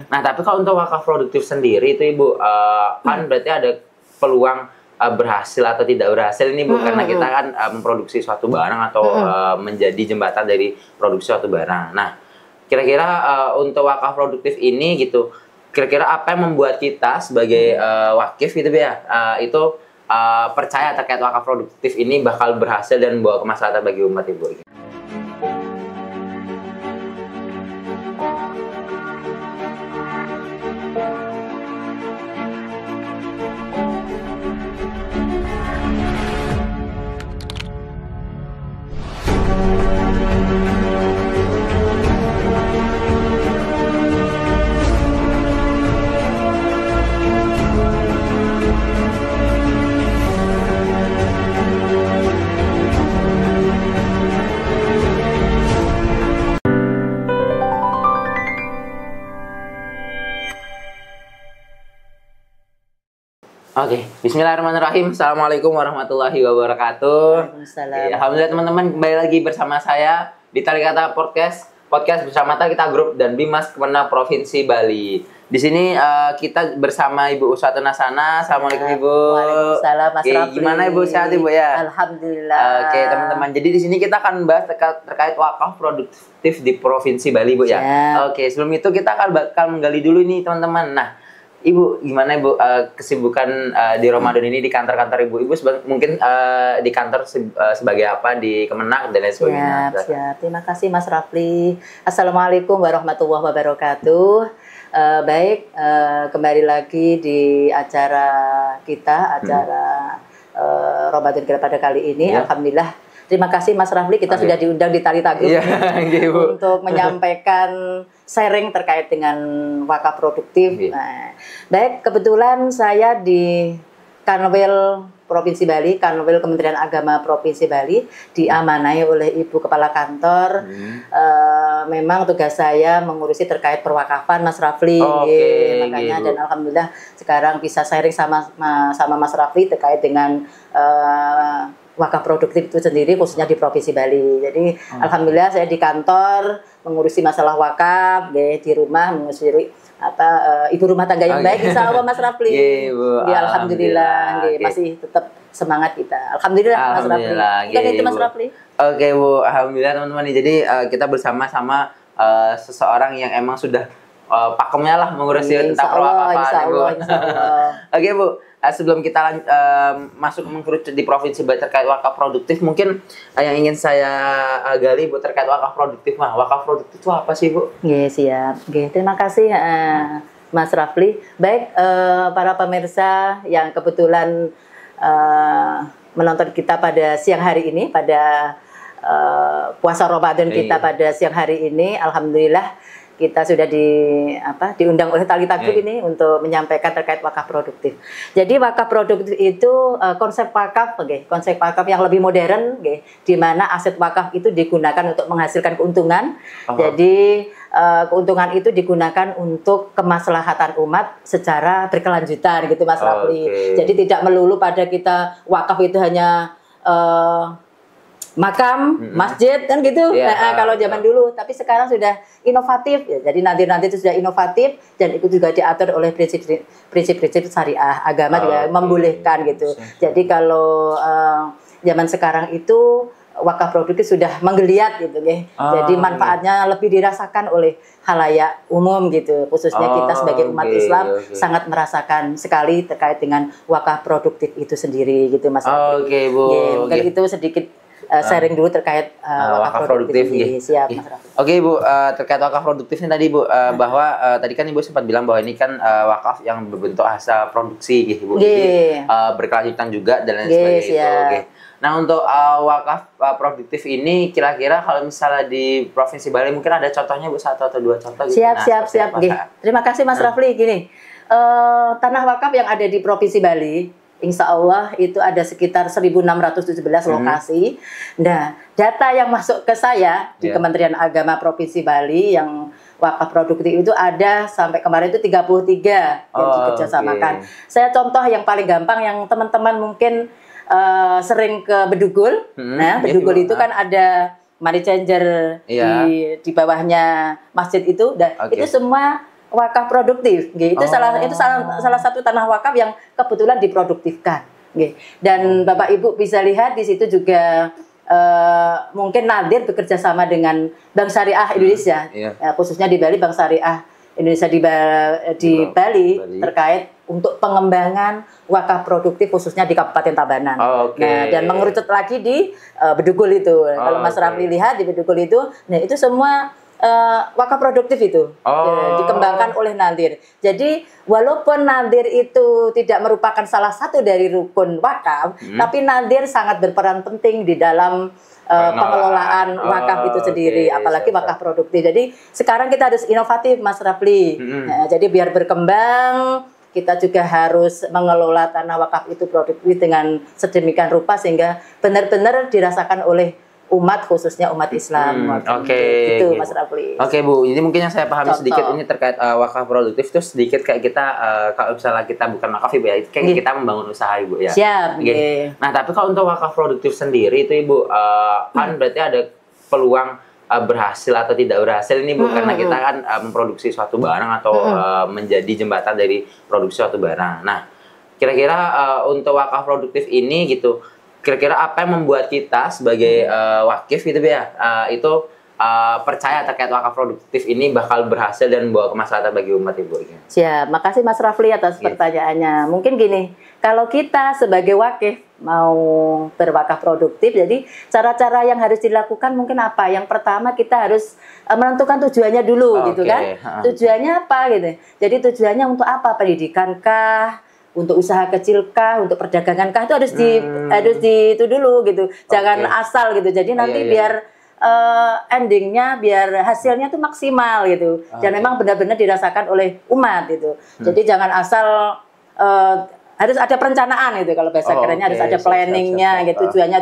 Nah, tapi kalau untuk wakaf produktif sendiri itu Ibu, kan berarti ada peluang berhasil atau tidak berhasil ini Bu, karena kita kan memproduksi suatu barang atau menjadi jembatan dari produksi suatu barang. Nah, kira-kira untuk wakaf produktif ini gitu, kira-kira apa yang membuat kita sebagai wakif gitu ya, itu percaya terkait wakaf produktif ini bakal berhasil dan membawa kemaslahatan bagi umat Ibu? Oke, bismillahirrahmanirrahim. Assalamualaikum warahmatullahi wabarakatuh. Waalaikumsalam. Alhamdulillah teman-teman, kembali lagi bersama saya di Talikata Podcast bersama Talikata Group dan Bimas Kemenang Provinsi Bali. Di sini kita bersama Ibu Uswatun Hasanah. Assalamualaikum Ibu. Waalaikumsalam Mas Rafli. Gimana Ibu, sehat Ibu ya? Alhamdulillah. Oke teman-teman, jadi di sini kita akan bahas terkait wakaf produktif di Provinsi Bali Bu ya. Oke, sebelum itu kita bakal menggali dulu nih teman-teman. Nah, Ibu, gimana Ibu kesibukan di Ramadan ini di kantor-kantor Ibu? Ibu mungkin di kantor sebagai apa di Kemenang dan lain sebagainya. Siap. Terima kasih Mas Rafli. Assalamualaikum warahmatullahi wabarakatuh. Baik, kembali lagi di acara kita, acara Ramadan kita pada kali ini. Alhamdulillah. Terima kasih Mas Rafli, kita sudah diundang di Talikata Group untuk menyampaikan sharing terkait dengan wakaf produktif. Nah, baik, kebetulan saya di Kanwil Provinsi Bali, Kanwil Kementerian Agama Provinsi Bali, diamanai oleh Ibu Kepala Kantor. Memang tugas saya mengurusi terkait perwakafan Mas Rafli. Makanya dan alhamdulillah sekarang bisa sharing sama Mas Rafli terkait dengan wakaf produktif itu sendiri khususnya di Provinsi Bali. Jadi alhamdulillah saya di kantor mengurusi masalah wakaf, di rumah mengurusi ibu rumah tangga yang baik insya Allah Mas Rafli. Alhamdulillah. Masih tetap semangat kita. Alhamdulillah Mas Rafli. Kan itu Mas Rafli. Oke Bu, alhamdulillah teman-teman. Jadi kita bersama-sama seseorang yang emang sudah pakemnya lah mengurusi tentang perwakafan Ibu. Oke Bu. Sebelum kita masuk mengkerucut di Provinsi Bali terkait wakaf produktif, mungkin yang ingin saya gali Bu terkait wakaf produktif. Wakaf produktif itu apa sih Bu? Siap. Terima kasih Mas Rafli. Baik, para pemirsa yang kebetulan menonton kita pada siang hari ini, pada puasa Ramadan kita pada siang hari ini, alhamdulillah kita sudah diundang oleh Talikata Group ini untuk menyampaikan terkait wakaf produktif. Jadi wakaf produktif itu konsep wakaf yang lebih modern, di mana aset wakaf itu digunakan untuk menghasilkan keuntungan. Jadi keuntungan itu digunakan untuk kemaslahatan umat secara berkelanjutan gitu Mas Rafli. Jadi tidak melulu pada kita wakaf itu hanya makam, masjid kan gitu. Kalau zaman dulu, tapi sekarang sudah inovatif ya. Jadi nanti itu sudah inovatif dan itu juga diatur oleh prinsip-prinsip syariah agama juga membolehkan gitu. Jadi kalau zaman sekarang itu wakaf produktif sudah menggeliat gitu ya. Jadi manfaatnya lebih dirasakan oleh khalayak umum gitu. Khususnya kita sebagai umat Islam sangat merasakan sekali terkait dengan wakaf produktif itu sendiri gitu Mas. Bu. Mungkin itu sedikit sharing dulu terkait wakaf produktif. Siap Mas Rafli. Oke Bu, terkait wakaf produktif ini tadi Bu, bahwa tadi kan Ibu sempat bilang bahwa ini kan wakaf yang berbentuk hasil produksi gitu Bu. Jadi berkelanjutan juga dan lain sebagainya. Nah untuk wakaf produktif ini kira-kira kalau misalnya di Provinsi Bali mungkin ada contohnya Bu, satu atau dua contoh gitu. Siap. Terima kasih Mas Rafli. Gini, tanah wakaf yang ada di Provinsi Bali insya Allah itu ada sekitar 1.617 lokasi. Nah, data yang masuk ke saya di Kementerian Agama Provinsi Bali yang wakaf produktif itu ada sampai kemarin itu 33 yang dikerjasamakan. Saya contoh yang paling gampang yang teman-teman mungkin sering ke Bedugul. Nah, Bedugul itu kan ada money changer di bawahnya masjid itu. Dan itu semua wakaf produktif. Itu salah satu tanah wakaf yang kebetulan diproduktifkan. Dan Bapak Ibu bisa lihat di situ juga mungkin Nadir bekerja sama dengan Bank Syariah Indonesia, khususnya di Bali, Bank Syariah Indonesia di Bali terkait untuk pengembangan wakaf produktif khususnya di Kabupaten Tabanan. Nah, dan mengerucut lagi di Bedugul itu. Kalau Mas Rafli lihat di Bedugul itu, nah itu semua wakaf produktif itu dikembangkan oleh Nadir. Jadi walaupun Nadir itu tidak merupakan salah satu dari rukun wakaf, tapi Nadir sangat berperan penting di dalam pengelolaan wakaf itu sendiri, apalagi wakaf produktif. Jadi sekarang kita harus inovatif, Mas Rafli. Nah, jadi biar berkembang, kita juga harus mengelola tanah wakaf itu produktif dengan sedemikian rupa sehingga benar-benar dirasakan oleh umat, khususnya umat Islam. Itu Mas Rafli. Bu, ini mungkin yang saya pahami sedikit ini terkait wakaf produktif itu sedikit kayak kita kalau misalnya kita bukan wakaf Ibu ya, itu kayak kita membangun usaha Ibu ya. Siap. Nah, tapi kalau untuk wakaf produktif sendiri itu Ibu kan berarti ada peluang berhasil atau tidak berhasil ini Bu, karena kita kan memproduksi suatu barang atau menjadi jembatan dari produksi suatu barang. Nah, kira-kira untuk wakaf produktif ini gitu, kira-kira apa yang membuat kita sebagai wakif gitu ya, itu percaya terkait wakaf produktif ini bakal berhasil dan membawa kemaslahatan bagi umat Ibu? Siap, makasih Mas Rafli atas pertanyaannya. Mungkin gini, kalau kita sebagai wakif mau berwakaf produktif, jadi cara-cara yang harus dilakukan mungkin apa? Yang pertama kita harus menentukan tujuannya dulu, gitu kan? Tujuannya apa gitu? Jadi tujuannya untuk apa? Pendidikan kah? Untuk usaha kecil kah, untuk perdagangan kah, itu harus itu dulu gitu. Jangan asal gitu. Jadi nanti biar endingnya, biar hasilnya tuh maksimal gitu. Dan memang benar-benar dirasakan oleh umat gitu. Jadi jangan asal harus ada perencanaan gitu, kalau bahasa kerennya harus ada planningnya gitu. Tujuannya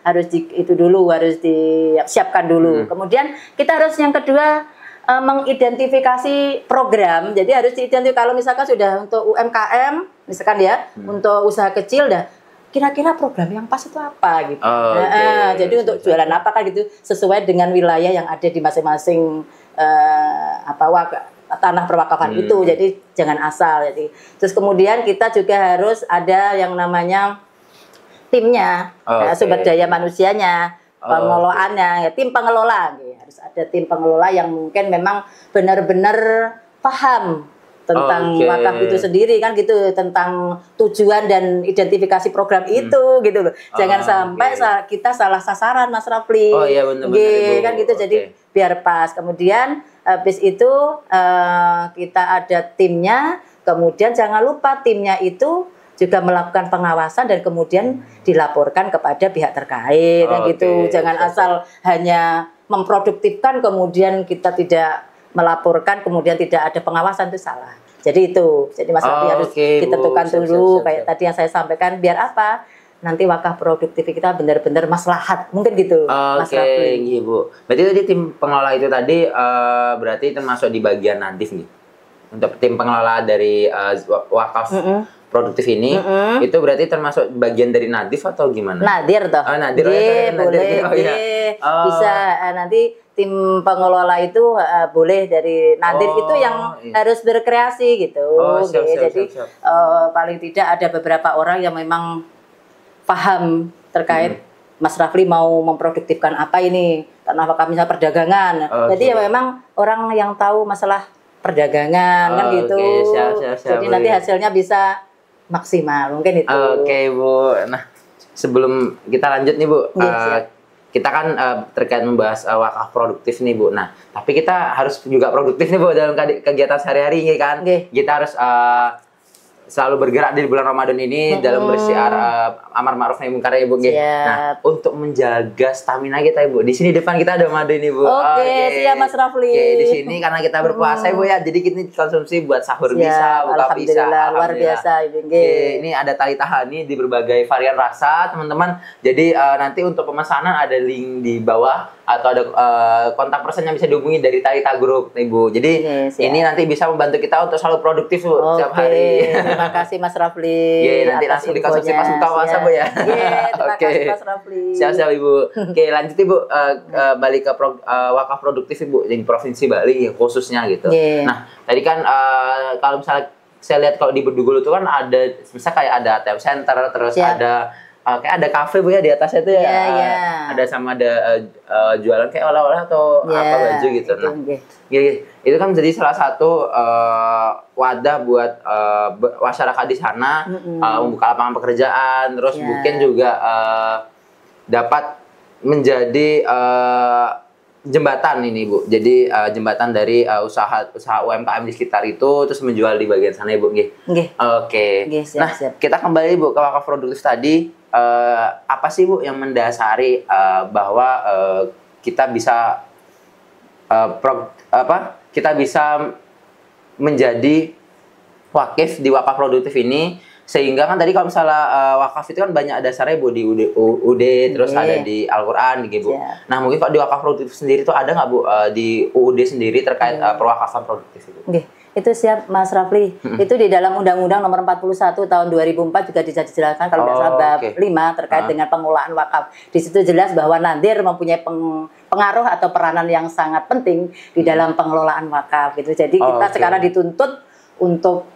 harus itu dulu, harus disiapkan dulu. Kemudian kita harus yang kedua mengidentifikasi program. Jadi harus diidentifikasi kalau misalkan sudah untuk UMKM misalkan ya, untuk usaha kecil dah, kira-kira program yang pas itu apa gitu. Jadi untuk jualan apa kan gitu, sesuai dengan wilayah yang ada di masing-masing tanah perwakafan itu. Jadi jangan asal. Jadi terus kemudian kita juga harus ada yang namanya timnya, sumber daya manusianya, pengelolaannya, ya tim pengelola. Harus ada tim pengelola yang mungkin memang benar-benar paham tentang wakaf itu sendiri kan gitu, tentang tujuan dan identifikasi program itu gitu loh. Jangan sampai kita salah sasaran, Mas Rafli. Benar-benar kan gitu. Jadi biar pas. Kemudian habis itu kita ada timnya, kemudian jangan lupa timnya itu juga melakukan pengawasan dan kemudian dilaporkan kepada pihak terkait kan gitu. Jangan asal hanya memproduktifkan kemudian kita tidak melaporkan, kemudian tidak ada pengawasan, itu salah. Jadi itu, jadi Mas Rafli harus kita tentukan dulu kayak tadi yang saya sampaikan, biar apa? Nanti wakaf produktif kita benar-benar maslahat, mungkin gitu, Mas Rafli. Bu. Berarti tadi tim pengelola itu tadi berarti termasuk di bagian Nadif nih. Untuk tim pengelola dari wakaf produktif ini, itu berarti termasuk bagian dari Nadif atau gimana? Nadir toh. Nadir. Boleh. Bisa nanti tim pengelola itu boleh dari Nadir itu yang harus berkreasi gitu. Jadi paling tidak ada beberapa orang yang memang paham terkait Mas Rafli mau memproduktifkan apa ini, tanah wakaf misalnya perdagangan. Jadi ya memang orang yang tahu masalah perdagangan kan gitu. Jadi nanti hasilnya bisa maksimal, mungkin itu. Bu. Nah, sebelum kita lanjut nih Bu, kita kan terkait membahas wakaf produktif nih Bu. Nah, tapi kita harus juga produktif nih Bu dalam kegiatan sehari-hari ini kan. Kita harus selalu bergerak di bulan Ramadan ini dalam bersiar amar ma'ruf nahi munkar ya Bu. Nah, untuk menjaga stamina kita Ibu. Di sini depan kita ada madu ini Bu. Siap Mas Rafli. Di sini karena kita berpuasa Ibu ya. Jadi kita konsumsi buat sahur bisa, buka bisa. Luar biasa Ibu. Ini ada tali tahani di berbagai varian rasa, teman-teman. Jadi nanti untuk pemesanan ada link di bawah atau ada kontak person yang bisa dihubungi dari Talita Group nih Bu. Jadi ini nanti bisa membantu kita untuk selalu produktif Bu setiap hari. Terima kasih Mas Rafli. Nanti langsung dikonsumsi pas buka puasa Bu ya. Terima kasih Mas Rafli. Siap-siap Ibu. Oke, lanjut Ibu, balik ke wakaf produktif Ibu di Provinsi Bali khususnya gitu. Nah, tadi kan kalau misalnya saya lihat kalau di Bedugul itu kan ada misalnya kayak ada ATM center, terus ada kayak ada kafe Bu ya di atasnya itu ya. Ada sama ada jualan kayak oleh-oleh atau apa baju gitu. Nah, itu kan jadi salah satu wadah buat masyarakat di sana membuka lapangan pekerjaan, terus mungkin juga dapat menjadi jembatan ini Bu. Jadi jembatan dari usaha UMKM di sekitar itu terus menjual di bagian sana Ibu nggih. Oke. Nah, kita kembali Bu ke wakaf produktif tadi. Apa sih Bu yang mendasari bahwa kita bisa kita bisa menjadi wakif di wakaf produktif ini? Sehingga kan tadi kalau misalnya wakaf itu kan banyak dasarnya Bu di UUD, terus ada di Al-Quran gitu Bu. Nah mungkin kalau di wakaf produktif sendiri itu ada nggak Bu di UUD sendiri terkait perwakafan produktif itu? Itu siap Mas Rafli. Itu di dalam Undang-Undang Nomor 41 Tahun 2004 juga dijelaskan kalau tidak salah bab 5 terkait dengan pengelolaan wakaf. Di situ jelas bahwa nadir mempunyai pengaruh atau peranan yang sangat penting di dalam pengelolaan wakaf gitu. Jadi kita sekarang dituntut untuk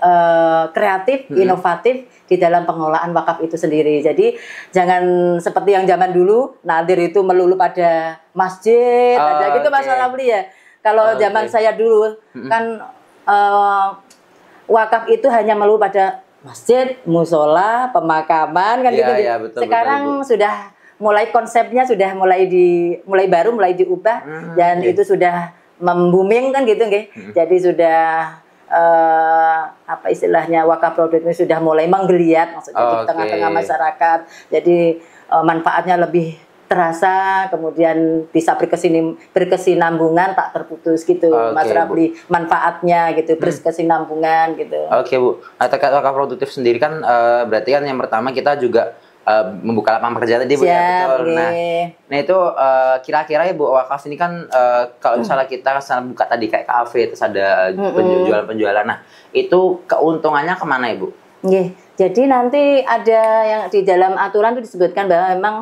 kreatif, inovatif di dalam pengelolaan wakaf itu sendiri. Jadi jangan seperti yang zaman dulu, nadir itu melulu pada masjid aja gitu Mas Rafli ya. Kalau zaman saya dulu kan wakaf itu hanya melulu pada masjid, musola, pemakaman kan gitu. Betul, sekarang sudah mulai konsepnya sudah mulai diubah dan itu sudah membuming kan gitu nggih. Jadi sudah apa istilahnya wakaf produktif ini sudah mulai menggeliat maksudnya di tengah-tengah masyarakat. Jadi manfaatnya lebih terasa, kemudian bisa berkesinambungan tak terputus gitu Mas Rafli, manfaatnya gitu berkesinambungan gitu. Bu. Terkait wakaf produktif sendiri kan berarti kan yang pertama kita juga membuka lapangan pekerjaan tadi Bu ya, betul. Nah itu kira-kira ya Bu, wakaf ini kan kalau misalnya kita buka tadi kayak kafe terus ada penjualan-penjualan, nah itu keuntungannya kemana Ibu? Jadi nanti ada yang di dalam aturan itu disebutkan bahwa memang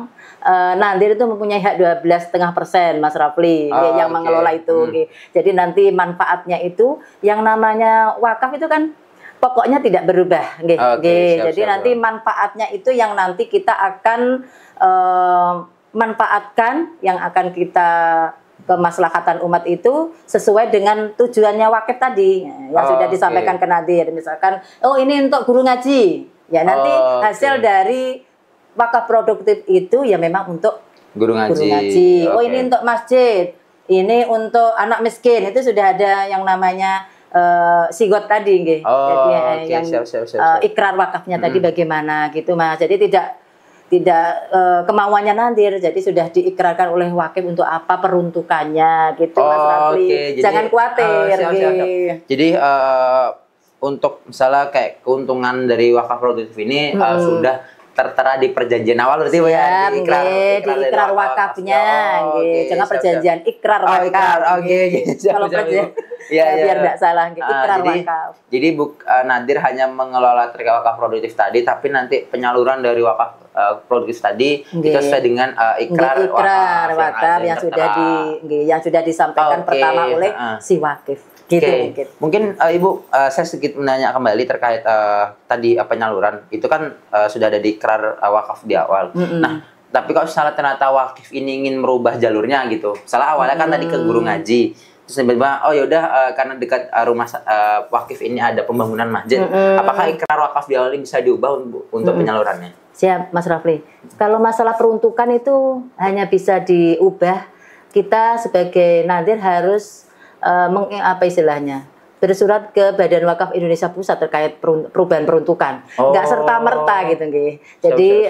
nadir itu mempunyai hak 12,5% Mas Rafli yang mengelola itu. Jadi nanti manfaatnya itu yang namanya wakaf itu kan pokoknya tidak berubah, jadi nanti manfaatnya itu yang nanti kita akan manfaatkan, yang akan kita kemaslahatan umat itu sesuai dengan tujuannya wakif tadi yang sudah disampaikan ke nadir. Misalkan, ini untuk guru ngaji, ya nanti hasil dari wakaf produktif itu ya memang untuk guru ngaji. Ini untuk masjid, ini untuk anak miskin, itu sudah ada yang namanya sigot tadi jadi siap. Ikrar wakafnya tadi bagaimana gitu Mas. Jadi tidak kemauannya nadir, jadi sudah diikrarkan oleh wakif untuk apa peruntukannya gitu Mas Rafli. Jangan khawatir. Jadi untuk misalnya kayak keuntungan dari wakaf produktif ini sudah tertera di perjanjian awal berarti Bu ya, di ikrar wakafnya, jangan perjanjian ikrar wakaf. Kalau perjanjian biar tidak salah, ikrar wakaf. Jadi nadir hanya mengelola terkait wakaf produktif tadi, tapi nanti penyaluran dari wakaf produktif tadi itu sesuai dengan ikrar wakaf yang sudah disampaikan pertama oleh si wakif. Mungkin Ibu saya sedikit menanya kembali terkait tadi penyaluran itu kan sudah ada di ikrar wakaf di awal. Nah, tapi kalau misalnya ternyata wakif ini ingin merubah jalurnya gitu, misalnya awalnya kan tadi ke guru ngaji, terus tiba-tiba yaudah karena dekat rumah wakif ini ada pembangunan masjid, apakah ikrar wakaf di awal ini bisa diubah untuk penyalurannya? Siap Mas Rafli. Kalau masalah peruntukan itu hanya bisa diubah, kita sebagai nadir harus bersurat ke Badan Wakaf Indonesia Pusat terkait perubahan peruntukan. Nggak serta-merta gitu nggih. Jadi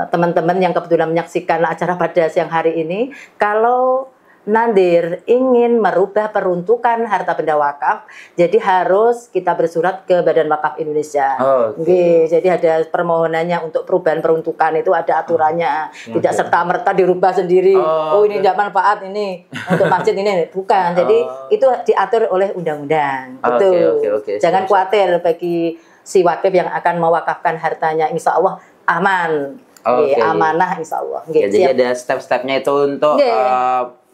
teman-teman yang kebetulan menyaksikan acara pada siang hari ini, kalau Nandir ingin merubah peruntukan harta benda wakaf, jadi harus kita bersurat ke Badan Wakaf Indonesia. Jadi ada permohonannya untuk perubahan peruntukan, itu ada aturannya, tidak serta-merta dirubah sendiri. Ini tidak manfaat ini untuk masjid ini, bukan. Jadi itu diatur oleh undang-undang. Jangan khawatir bagi si wakif yang akan mewakafkan hartanya, insya Allah aman. Amanah insya Allah. Jadi ada step-stepnya itu untuk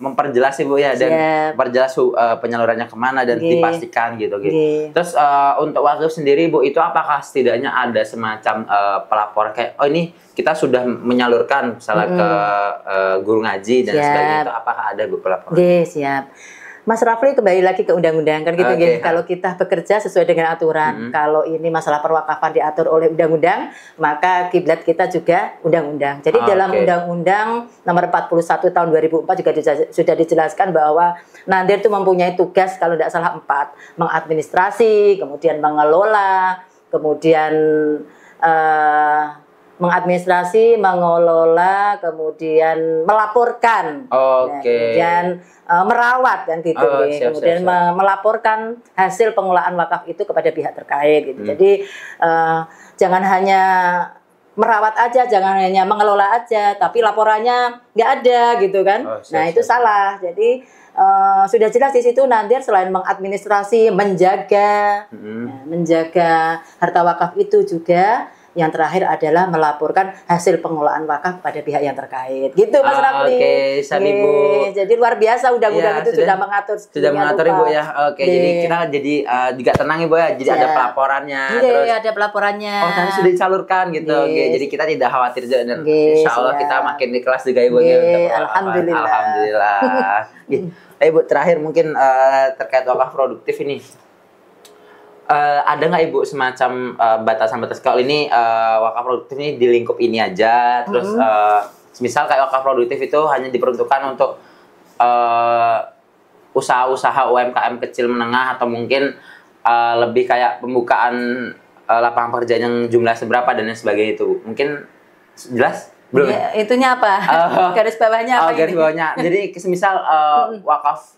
memperjelas Ibu ya, dan memperjelas penyalurannya kemana dan dipastikan gitu. Terus untuk wakif sendiri Ibu, itu apakah setidaknya ada semacam pelaporan kayak ini kita sudah menyalurkan misalnya ke guru ngaji dan sebagainya, itu apakah ada Bu pelaporan? Siap. Mas Rafli, kembali lagi ke undang-undang kan gitu. Kalau kita bekerja sesuai dengan aturan, kalau ini masalah perwakafan diatur oleh undang-undang, maka kiblat kita juga undang-undang. Jadi dalam Undang-Undang Nomor 41 Tahun 2004 juga sudah dijelaskan bahwa Nandir itu mempunyai tugas kalau tidak salah 4, mengadministrasi, kemudian mengelola, kemudian mengadministrasi, mengelola, kemudian melaporkan, kemudian merawat kan gitu, kemudian melaporkan hasil pengelolaan wakaf itu kepada pihak terkait gitu. Jadi jangan hanya merawat aja, jangan hanya mengelola aja, tapi laporannya nggak ada gitu kan. Nah itu salah. Jadi sudah jelas di situ Nandir selain mengadministrasi, menjaga harta wakaf itu juga. Yang terakhir adalah melaporkan hasil pengelolaan wakaf pada pihak yang terkait. Gitu Mas Rafli. Jadi luar biasa undang-undang itu sudah mengatur. Sudah mengatur Ibu ya. Jadi kita juga tenang Ibu ya. Jadi ada pelaporannya. Terus ada pelaporannya. Tadi sudah disalurkan gitu. Jadi kita tidak khawatir juga. Insya Allah kita makin di kelas juga Ibu. Alhamdulillah. Ibu terakhir mungkin terkait wakaf produktif ini. Ada nggak Ibu semacam batasan-batasan kalau ini wakaf produktif ini di lingkup ini aja, terus misal kayak wakaf produktif itu hanya diperuntukkan untuk usaha-usaha UMKM kecil menengah, atau mungkin lebih kayak pembukaan lapangan pekerjaan yang jumlah seberapa dan lain sebagainya, itu mungkin jelas? Belum ya, itunya apa? Garis bawahnya apa? Garis bawahnya. Jadi misal wakaf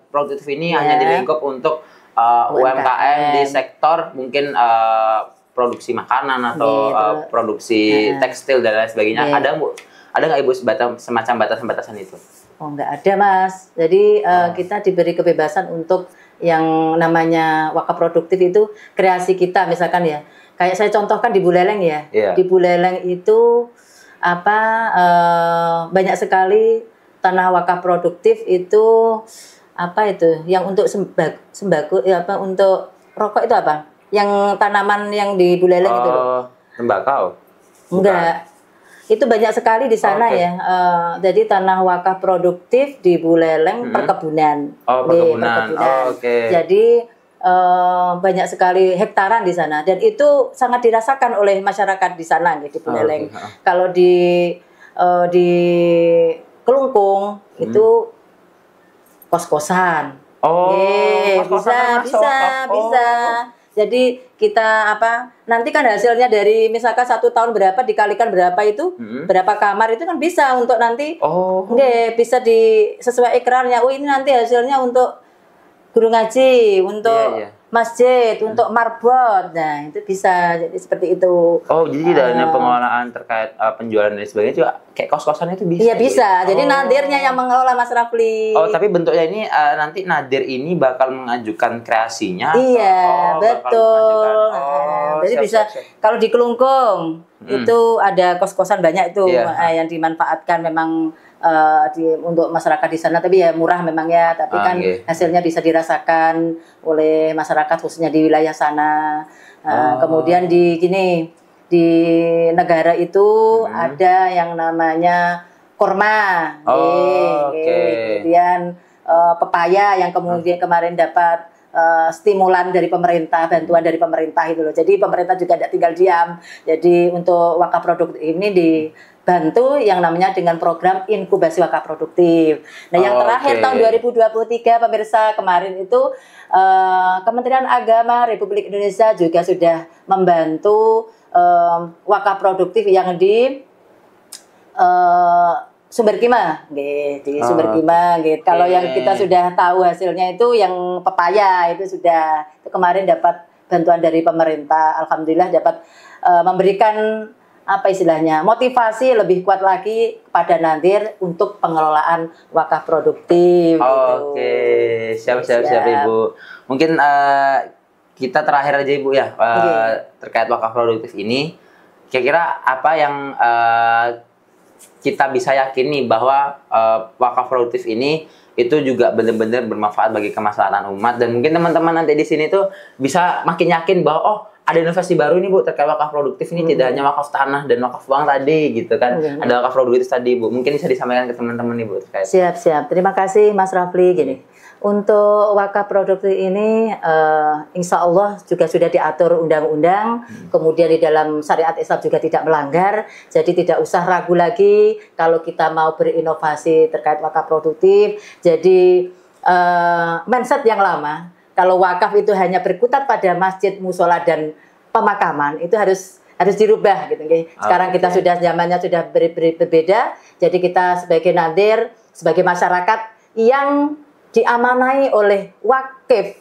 produktif ini hanya di lingkup untuk UMKM di sektor mungkin produksi makanan atau produksi tekstil dan lain sebagainya. Ada nggak Ibu semacam batasan-batasan itu? Nggak ada Mas. Jadi kita diberi kebebasan untuk yang namanya wakaf produktif itu kreasi kita, misalkan ya. Kayak saya contohkan di Buleleng ya. Di Buleleng itu banyak sekali tanah wakaf produktif itu. Apa itu yang untuk sembako untuk rokok itu apa? Yang tanaman yang di Buleleng itu loh. Tembakau? Enggak. Itu banyak sekali di sana ya. Jadi tanah wakaf produktif di Buleleng perkebunan. Perkebunan. Jadi banyak sekali hektaran di sana, dan itu sangat dirasakan oleh masyarakat di sana di Buleleng. Kalau di Kelungkung itu kos-kosan. Bisa. Jadi kita nanti kan hasilnya dari misalkan 1 tahun berapa dikalikan berapa itu, berapa kamar itu kan bisa untuk nanti, bisa sesuai ikrarnya. Ini nanti hasilnya untuk guru ngaji, untuk masjid, untuk marbot. Nah, itu bisa jadi seperti itu. Jadi tidak hanya pengelolaan terkait penjualan dan sebagainya, juga kayak kos-kosan itu bisa. Iya, bisa. Jadi Nadirnya yang mengelola Mas Rafli. Tapi bentuknya ini nanti Nadir ini bakal mengajukan kreasinya. Iya, betul. Jadi bisa kalau di Kelungkung itu ada kos-kosan banyak itu yang dimanfaatkan memang untuk masyarakat di sana, tapi ya murah memang ya, tapi kan hasilnya bisa dirasakan oleh masyarakat khususnya di wilayah sana. Kemudian di negara itu ada yang namanya korma, kemudian pepaya yang kemudian kemarin dapat stimulan dari pemerintah, bantuan dari pemerintah itu loh. Jadi pemerintah juga tidak tinggal diam. Jadi untuk wakaf produktif ini dibantu yang namanya dengan program inkubasi wakaf produktif. Nah, yang terakhir tahun 2023 pemirsa, kemarin itu Kementerian Agama Republik Indonesia juga sudah membantu wakaf produktif yang Sumber Kima, di Sumber Kima, gitu. Kalau yang kita sudah tahu hasilnya itu yang pepaya itu sudah kemarin dapat bantuan dari pemerintah, alhamdulillah dapat memberikan apa istilahnya motivasi lebih kuat lagi kepada Nadir untuk pengelolaan wakaf produktif. Oke, siap Ibu. Mungkin kita terakhir aja Ibu ya terkait wakaf produktif ini. Kira-kira apa yang kita bisa yakini bahwa wakaf produktif ini itu juga benar-benar bermanfaat bagi kemaslahatan umat, dan mungkin teman-teman nanti di sini tuh bisa makin yakin bahwa oh ada inovasi baru nih Bu terkait wakaf produktif ini, tidak hanya wakaf tanah dan wakaf uang tadi gitu kan, ada wakaf produktif tadi Bu, mungkin bisa disampaikan ke teman-teman nih Bu terkait. Siap. Terima kasih Mas Rafli. Gini, untuk wakaf produktif ini insya Allah juga sudah diatur undang-undang, kemudian di dalam syariat Islam juga tidak melanggar, jadi tidak usah ragu lagi kalau kita mau berinovasi terkait wakaf produktif. Jadi mindset yang lama, kalau wakaf itu hanya berkutat pada masjid, musola dan pemakaman, itu harus dirubah gitu. Sekarang kita sudah zamannya sudah berbeda, jadi kita sebagai Nadir, sebagai masyarakat yang diamanai oleh wakif,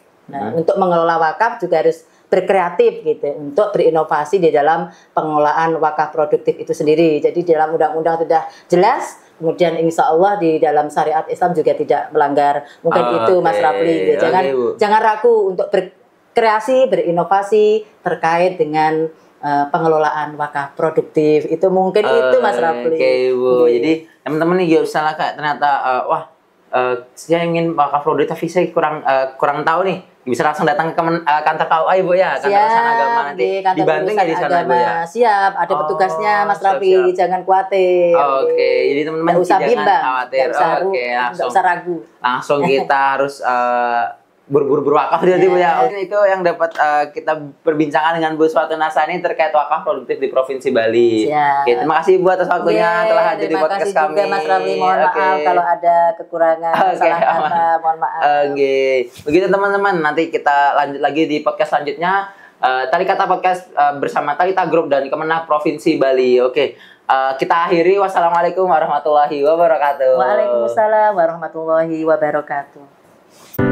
untuk mengelola wakaf juga harus berkreatif gitu untuk berinovasi di dalam pengelolaan wakaf produktif itu sendiri. Jadi dalam undang-undang sudah jelas, kemudian insya Allah di dalam syariat Islam juga tidak melanggar. Mungkin itu Mas Rafli. Jangan ragu untuk berkreasi, berinovasi terkait dengan pengelolaan wakaf produktif. Itu mungkin itu Mas Rafli. Oke Bu. Jadi teman-teman nih gak usah lah Kak, ternyata saya ingin wakaf produktif tapi saya kurang tahu nih. Bisa langsung datang ke kantor KUA Ibu ya, kantor urusan agama nanti. Dibantu nggak di sana Ibu ya? Siap, ada petugasnya Mas Rafli, jangan khawatir. Oke, jadi teman-teman jangan khawatir. Oke, usah ragu. Langsung kita harus buru-buru berwakaf ya Bu ya. Itu yang dapat kita perbincangkan dengan Bu Suatu Nasani terkait wakaf produktif di Provinsi Bali. Oke, terima kasih Bu atas waktunya telah hadir di podcast kami. Terima kasih juga Mas Rafli, mohon maaf kalau ada kekurangan, salah kata, mohon maaf. Oke, begitu teman-teman, nanti kita lanjut lagi di podcast selanjutnya. Tadi kata podcast bersama Talita Group dan Kemenag Provinsi Bali. Oke, kita akhiri. Wassalamualaikum warahmatullahi wabarakatuh. Waalaikumsalam warahmatullahi wabarakatuh.